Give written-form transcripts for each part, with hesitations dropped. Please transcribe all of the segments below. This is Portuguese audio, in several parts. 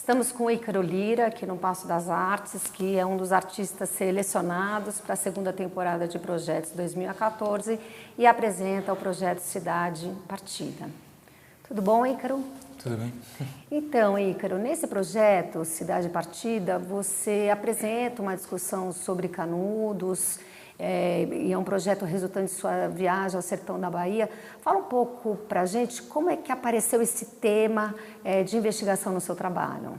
Estamos com o Ícaro Lira, aqui no Paço das Artes, que é um dos artistas selecionados para a segunda temporada de Projetos 2014 e apresenta o projeto Cidade Partida. Tudo bom, Ícaro? Tudo bem. Então, Ícaro, nesse projeto Cidade Partida, você apresenta uma discussão sobre Canudos, e é um projeto resultante de sua viagem ao sertão da Bahia. Fala um pouco para a gente como é que apareceu esse tema de investigação no seu trabalho.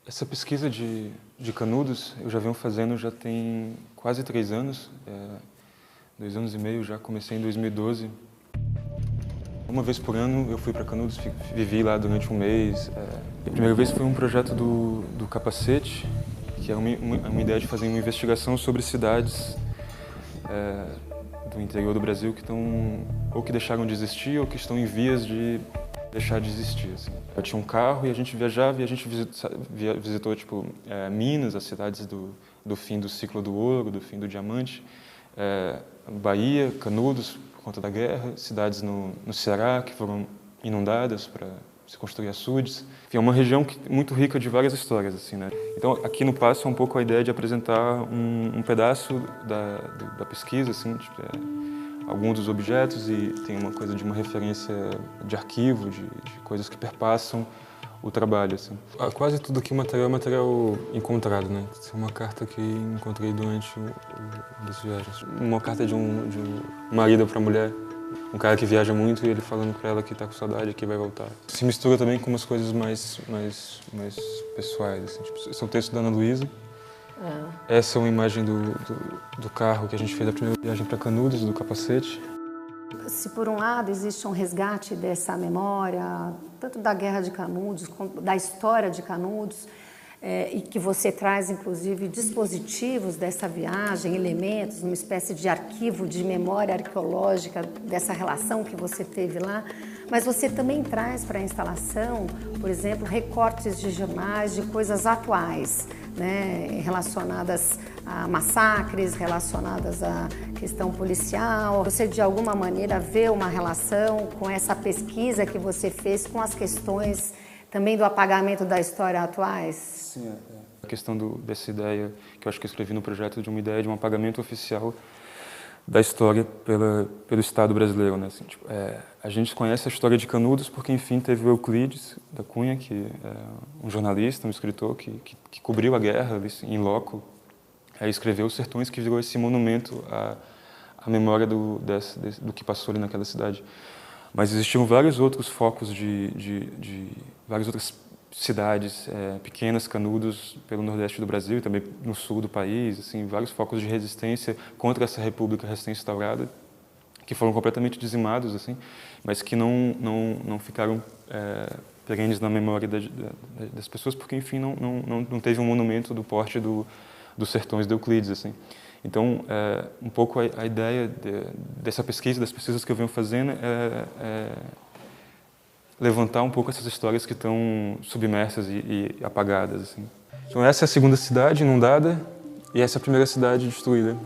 Essa pesquisa de Canudos eu já venho fazendo já tem quase 3 anos, 2 anos e meio, já comecei em 2012. Uma vez por ano eu fui para Canudos, vivi lá durante um mês. A primeira vez foi um projeto do Capacete, que é uma ideia de fazer uma investigação sobre cidades do interior do Brasil que estão ou que deixaram de existir ou que estão em vias de deixar de existir. Assim. Eu tinha um carro e a gente viajava e a gente visitou tipo, Minas, as cidades do fim do ciclo do ouro, do fim do diamante, Bahia, Canudos, por conta da guerra, cidades no Ceará que foram inundadas para se construir açudes. Enfim, é uma região muito rica de várias histórias. Assim, né? Então, aqui no Paço é um pouco a ideia de apresentar um pedaço da pesquisa, assim, tipo, alguns dos objetos, e tem uma coisa de uma referência de arquivo, de coisas que perpassam o trabalho. Assim. Quase tudo aqui é material encontrado, né? Isso é uma carta que encontrei durante uma das viagens. Uma carta de um marido para a mulher. Um cara que viaja muito e ele falando para ela que está com saudade e que vai voltar. Se mistura também com umas coisas mais pessoais. Assim. Tipo, esse é um texto da Ana Luísa. Essa é uma imagem do carro que a gente fez a primeira viagem para Canudos, do Capacete. Se por um lado existe um resgate dessa memória, tanto da Guerra de Canudos, quanto da história de Canudos, e que você traz, inclusive, dispositivos dessa viagem, elementos, uma espécie de arquivo de memória arqueológica dessa relação que você teve lá, mas você também traz para a instalação, por exemplo, recortes de jornais de coisas atuais, né, relacionadas a massacres, relacionadas à questão policial. Você, de alguma maneira, vê uma relação com essa pesquisa que você fez com as questões também do apagamento da história atuais? Sim, a questão dessa ideia, que eu acho que eu escrevi no projeto, de uma ideia de um apagamento oficial da história pelo Estado brasileiro. Né? Assim, tipo, a gente conhece a história de Canudos porque, enfim, teve o Euclides da Cunha, que é um jornalista, um escritor que cobriu a guerra em loco, escreveu Os Sertões, que virou esse monumento à memória do que passou ali naquela cidade. Mas existiam vários outros focos de várias outras cidades pequenas, Canudos, pelo nordeste do Brasil e também no sul do país, assim, vários focos de resistência contra essa república recém-instaurada, que foram completamente dizimados, assim, mas que não ficaram perenes na memória das pessoas, porque, enfim, não teve um monumento do porte dos Sertões de Euclides, assim. Então, um pouco a ideia dessa pesquisa, das pesquisas que eu venho fazendo, é levantar um pouco essas histórias que estão submersas e apagadas. Assim. Então, essa é a segunda cidade inundada e essa é a primeira cidade destruída.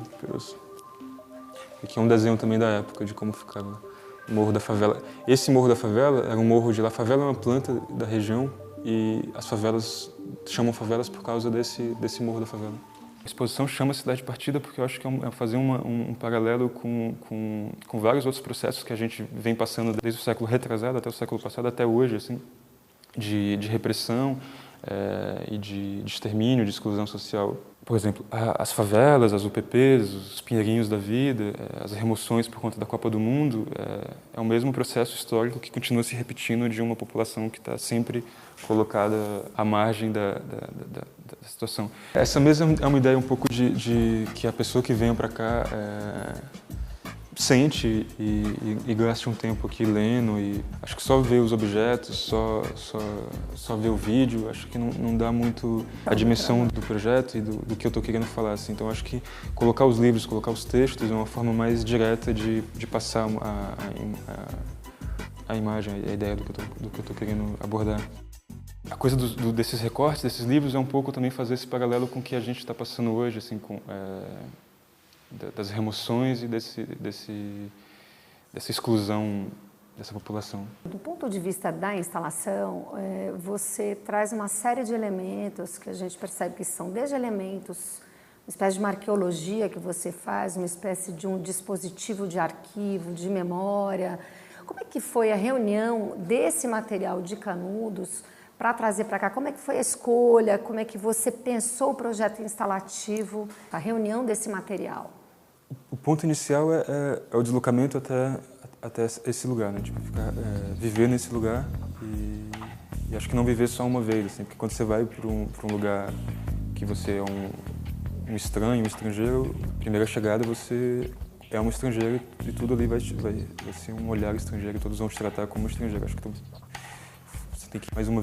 Aqui é um desenho também da época, de como ficava o Morro da Favela. Esse Morro da Favela era um morro de lá. A favela é uma planta da região e as favelas chamam favelas por causa desse Morro da Favela. A exposição chama Cidade Partida porque eu acho que é fazer um paralelo com vários outros processos que a gente vem passando desde o século retrasado até o século passado, até hoje, assim, de repressão e de extermínio, de exclusão social. Por exemplo, as favelas, as UPPs, os pinheirinhos da vida, as remoções por conta da Copa do Mundo, é o mesmo processo histórico que continua se repetindo de uma população que está sempre colocada à margem da situação. Essa mesma é uma ideia um pouco de que a pessoa que venha para cá sente e gaste um tempo aqui lendo, e acho que só ver os objetos, só ver o vídeo, acho que não dá muito a dimensão do projeto e do que eu estou querendo falar. Assim. Então acho que colocar os livros, colocar os textos é uma forma mais direta de passar a imagem, a ideia do que eu estou querendo abordar. A coisa desses recortes, desses livros, é um pouco também fazer esse paralelo com o que a gente está passando hoje, assim, das remoções e dessa exclusão dessa população. Do ponto de vista da instalação, você traz uma série de elementos que a gente percebe que são desde elementos, uma espécie de uma arqueologia que você faz, uma espécie de um dispositivo de arquivo, de memória. Como é que foi a reunião desse material de Canudos para trazer para cá? Como é que foi a escolha? Como é que você pensou o projeto instalativo, a reunião desse material? O ponto inicial é o deslocamento até esse lugar, né? Tipo, viver nesse lugar e acho que não viver só uma vez, assim, porque quando você vai para um lugar que você é um estranho, um estrangeiro, primeira chegada você é um estrangeiro e tudo ali vai ser um olhar estrangeiro, todos vão te tratar como estrangeiro. Acho que você tem que ir mais uma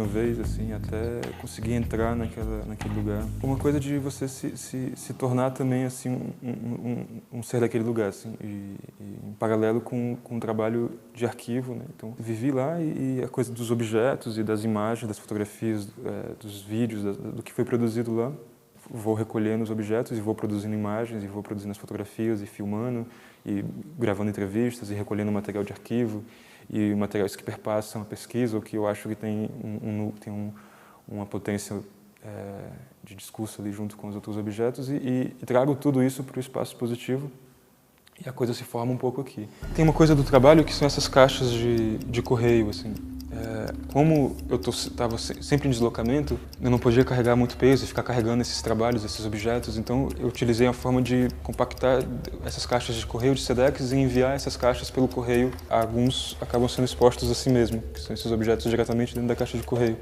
vez, assim, até conseguir entrar naquele lugar. Uma coisa de você se tornar também, assim, um ser daquele lugar, assim, e em paralelo com o trabalho de arquivo, né? Então, vivi lá e a coisa dos objetos e das imagens, das fotografias, dos vídeos, do que foi produzido lá. Vou recolhendo os objetos e vou produzindo imagens, e vou produzindo as fotografias e filmando, e gravando entrevistas e recolhendo material de arquivo e materiais que perpassam a pesquisa, ou que eu acho que tem uma potência de discurso ali junto com os outros objetos, e trago tudo isso para o espaço expositivo e a coisa se forma um pouco aqui. Tem uma coisa do trabalho que são essas caixas de correio, assim. Como eu estava sempre em deslocamento, eu não podia carregar muito peso e ficar carregando esses trabalhos, esses objetos, então eu utilizei a forma de compactar essas caixas de correio de Sedex e enviar essas caixas pelo correio. Alguns acabam sendo expostos assim mesmo, que são esses objetos diretamente dentro da caixa de correio.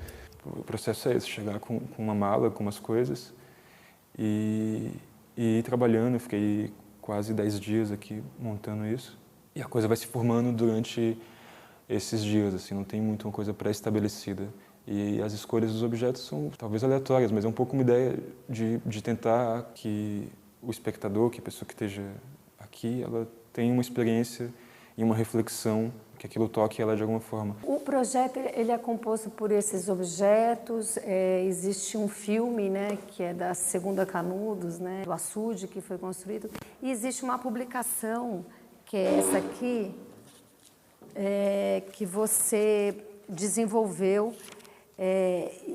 O processo é esse, chegar com uma mala, com umas coisas e ir trabalhando. Eu fiquei quase 10 dias aqui montando isso e a coisa vai se formando durante esses dias, assim, não tem muito uma coisa pré-estabelecida. E as escolhas dos objetos são talvez aleatórias, mas é um pouco uma ideia de tentar que o espectador, que a pessoa que esteja aqui, ela tenha uma experiência e uma reflexão, que aquilo toque ela de alguma forma. O projeto ele é composto por esses objetos, existe um filme, né, que é da Segunda Canudos, né, do açude que foi construído, e existe uma publicação, que é essa aqui, que você desenvolveu.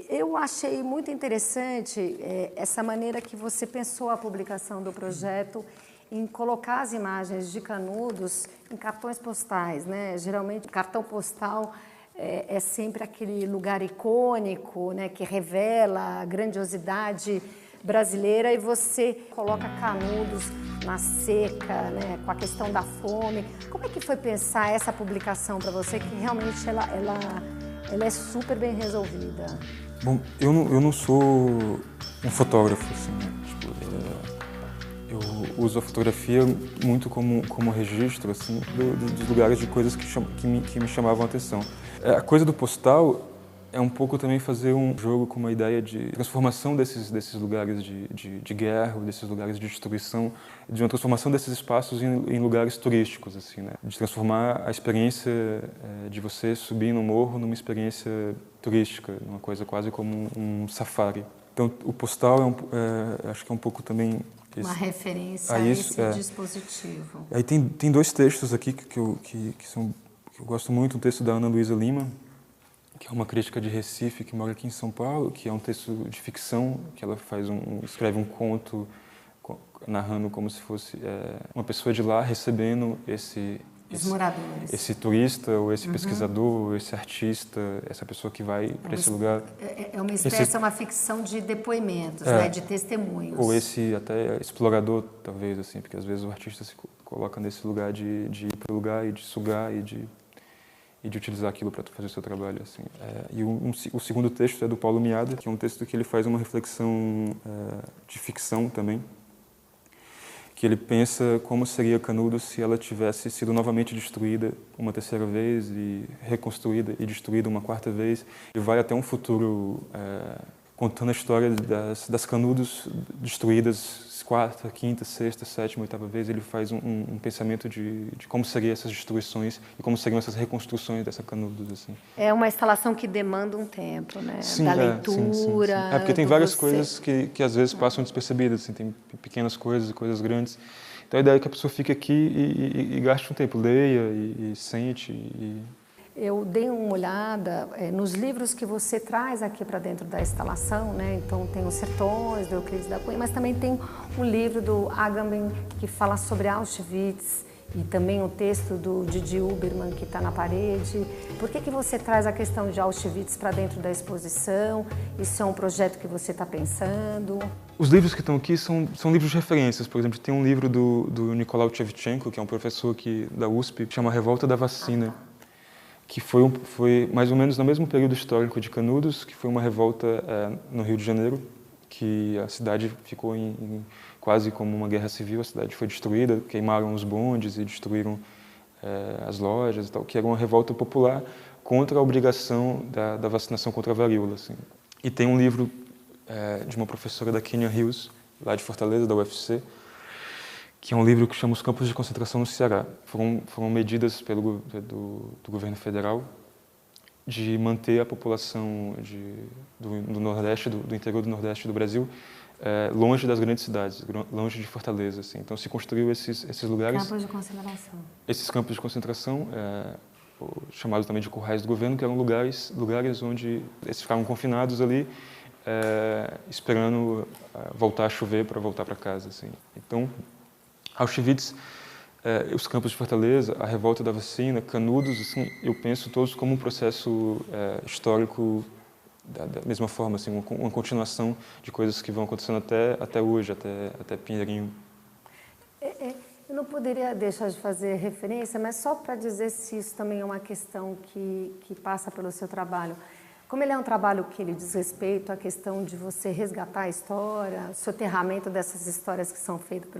Eu achei muito interessante essa maneira que você pensou a publicação do projeto em colocar as imagens de Canudos em cartões postais, né? Geralmente, o cartão postal é sempre aquele lugar icônico, né, que revela a grandiosidade brasileira, e você coloca Canudos na seca, né, com a questão da fome. Como é que foi pensar essa publicação para você, que realmente ela é super bem resolvida? Bom, eu não sou um fotógrafo, assim, né? Tipo, eu uso a fotografia muito como registro, assim, dos lugares, de coisas que me chamavam a atenção. A coisa do postal é um pouco também fazer um jogo com uma ideia de transformação desses lugares de guerra, desses lugares de destruição, de uma transformação desses espaços em lugares turísticos, assim, né? De transformar a experiência de você subir no morro numa experiência turística, uma coisa quase como um safari. Então, o postal acho que é um pouco também uma referência a esse dispositivo. Aí tem dois textos aqui que eu gosto muito, um texto da Ana Luísa Lima, que é uma crítica de Recife, que mora aqui em São Paulo, que é um texto de ficção, que ela escreve um conto narrando como se fosse uma pessoa de lá recebendo os moradores. Esse turista, ou esse pesquisador, ou esse artista, essa pessoa que vai para esse lugar. É uma espécie, uma ficção de depoimentos, né, de testemunhos. Ou esse até explorador, talvez, assim, porque às vezes o artista se coloca nesse lugar de ir para o lugar e de sugar e de utilizar aquilo para fazer o seu trabalho, assim. E o segundo texto é do Paulo Miada, que é um texto que ele faz uma reflexão de ficção também, que ele pensa como seria Canudos se ela tivesse sido novamente destruída uma terceira vez e reconstruída e destruída uma quarta vez, e vai até um futuro contando a história das Canudos destruídas quarta, quinta, sexta, sétima, oitava vez. Ele faz um pensamento de como seriam essas destruições e como seriam essas reconstruções dessa Canudos, assim. É uma instalação que demanda um tempo, né? Sim, da leitura. Sim. Porque tem várias coisas que às vezes passam despercebidas, assim, tem pequenas coisas e coisas grandes. Então a ideia é que a pessoa fique aqui e gaste um tempo, leia e sente. Eu dei uma olhada nos livros que você traz aqui para dentro da instalação, né? Então tem Os Sertões, do Euclides da Cunha, mas também tem um livro do Agamben que fala sobre Auschwitz e também o texto do Didi Huberman que está na parede. Por que você traz a questão de Auschwitz para dentro da exposição? Isso é um projeto que você está pensando? Os livros que estão aqui são livros de referências. Por exemplo, tem um livro do Nicolau Shevchenko, que é um professor aqui da USP, que chama A Revolta da Vacina. Que foi mais ou menos no mesmo período histórico de Canudos, que foi uma revolta no Rio de Janeiro, que a cidade ficou quase como uma guerra civil, a cidade foi destruída, queimaram os bondes e destruíram as lojas e tal, que era uma revolta popular contra a obrigação da vacinação contra a varíola. Assim. E tem um livro de uma professora da Kenya Hills, lá de Fortaleza, da UFC, que é um livro que chama Os Campos de Concentração no Ceará. Foram medidas do governo federal de manter a população do Nordeste, do interior do Nordeste do Brasil, longe das grandes cidades, longe de Fortaleza. Assim. Então se construiu esses lugares... Campos de concentração. Esses campos de concentração, chamados também de currais do governo, que eram lugares onde eles ficavam confinados ali, esperando voltar a chover para voltar para casa. Assim. Então, Auschwitz, os campos de Fortaleza, a revolta da vacina, Canudos, assim, eu penso todos como um processo histórico da mesma forma, assim, uma continuação de coisas que vão acontecendo até hoje, até Pinheirinho. Eu não poderia deixar de fazer referência, mas só para dizer se isso também é uma questão que passa pelo seu trabalho. Como ele é um trabalho que ele diz respeito à questão de você resgatar a história, o soterramento dessas histórias que são feitas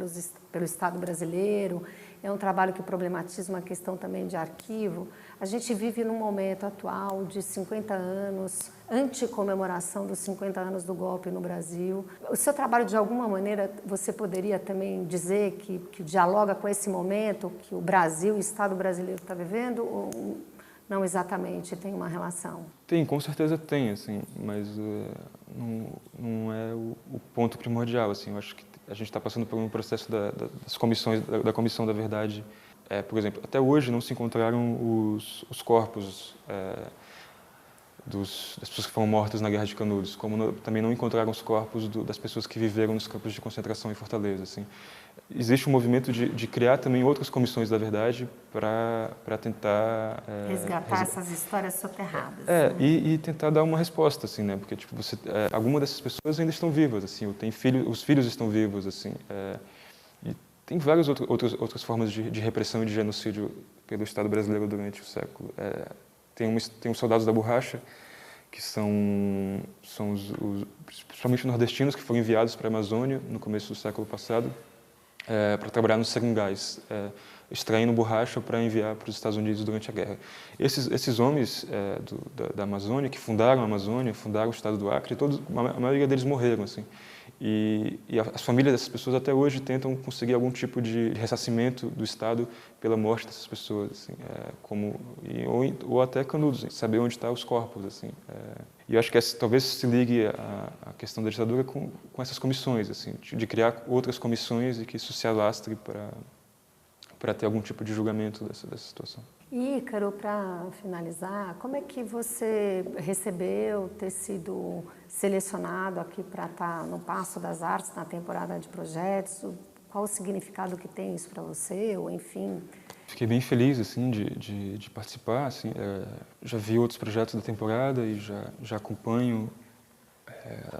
pelo Estado brasileiro, é um trabalho que problematiza uma questão também de arquivo. A gente vive num momento atual de 50 anos, anti-comemoração dos 50 anos do golpe no Brasil. O seu trabalho, de alguma maneira, você poderia também dizer que dialoga com esse momento que o Brasil, o Estado brasileiro está vivendo? Ou não exatamente tem uma relação? Tem, com certeza tem, assim, mas não é o ponto primordial. Assim, eu acho que a gente está passando por um processo das comissões, da Comissão da Verdade. Por exemplo, até hoje não se encontraram os corpos das pessoas que foram mortas na Guerra de Canudos, como também não encontraram os corpos das pessoas que viveram nos campos de concentração em Fortaleza. Assim. Existe um movimento de criar também outras comissões da verdade para tentar... resgatar essas histórias soterradas. E tentar dar uma resposta, assim, né? Porque tipo, algumas dessas pessoas ainda estão vivas, assim, os filhos estão vivos, assim. E tem várias outras formas de repressão e de genocídio pelo Estado brasileiro durante o século. Tem os soldados da borracha, que são principalmente nordestinos, que foram enviados para a Amazônia no começo do século passado, para trabalhar nos seringais, extraindo borracha para enviar para os Estados Unidos durante a guerra. Esses homens da Amazônia, que fundaram a Amazônia, fundaram o estado do Acre, a maioria deles morreram. Assim. E as famílias dessas pessoas até hoje tentam conseguir algum tipo de ressarcimento do Estado pela morte dessas pessoas, assim, ou até Canudos, saber onde estão os corpos. Assim, e eu acho que talvez se ligue a questão da ditadura com essas comissões, assim, de criar outras comissões e que isso se alastre para ter algum tipo de julgamento dessa situação. E, Ícaro, para finalizar, como é que você recebeu ter sido selecionado aqui para estar no Paço das Artes, na temporada de projetos? Qual o significado que tem isso para você, ou enfim? Fiquei bem feliz assim, de participar. Assim, já vi outros projetos da temporada e já acompanho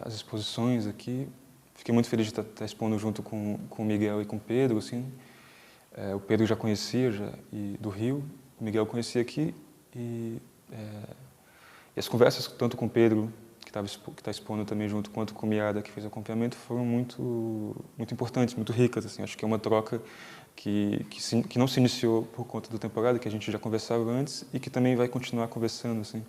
as exposições aqui. Fiquei muito feliz de estar expondo junto com o Miguel e com o Pedro. Assim. O Pedro já conhecia do Rio, o Miguel conhecia aqui. E as conversas, tanto com o Pedro, que está expondo também junto, quanto com o Miada, que fez o acompanhamento, foram muito importantes, muito ricas. Assim. Acho que é uma troca que não se iniciou por conta da temporada, que a gente já conversava antes e que também vai continuar conversando. Assim.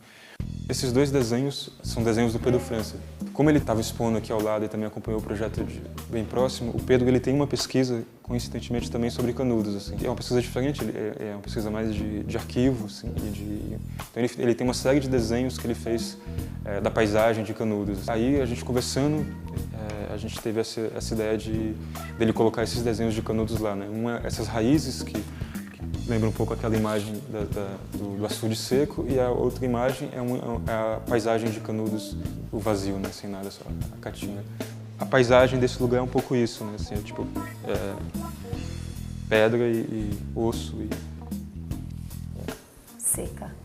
Esses dois desenhos são desenhos do Pedro França. Como ele estava expondo aqui ao lado e também acompanhou o projeto bem próximo, o Pedro ele tem uma pesquisa, coincidentemente, também sobre Canudos. Assim. É uma pesquisa diferente, é uma pesquisa mais de arquivo. Assim, então ele tem uma série de desenhos que ele fez da paisagem de Canudos. Aí a gente conversando, a a gente teve essa ideia dele colocar esses desenhos de Canudos lá, né? Essas raízes que lembram um pouco aquela imagem do açude seco, e a outra imagem é a paisagem de Canudos, o vazio, né? Sem nada, só a caatinga. A paisagem desse lugar é um pouco isso, né? Assim, tipo, pedra e osso. Seca.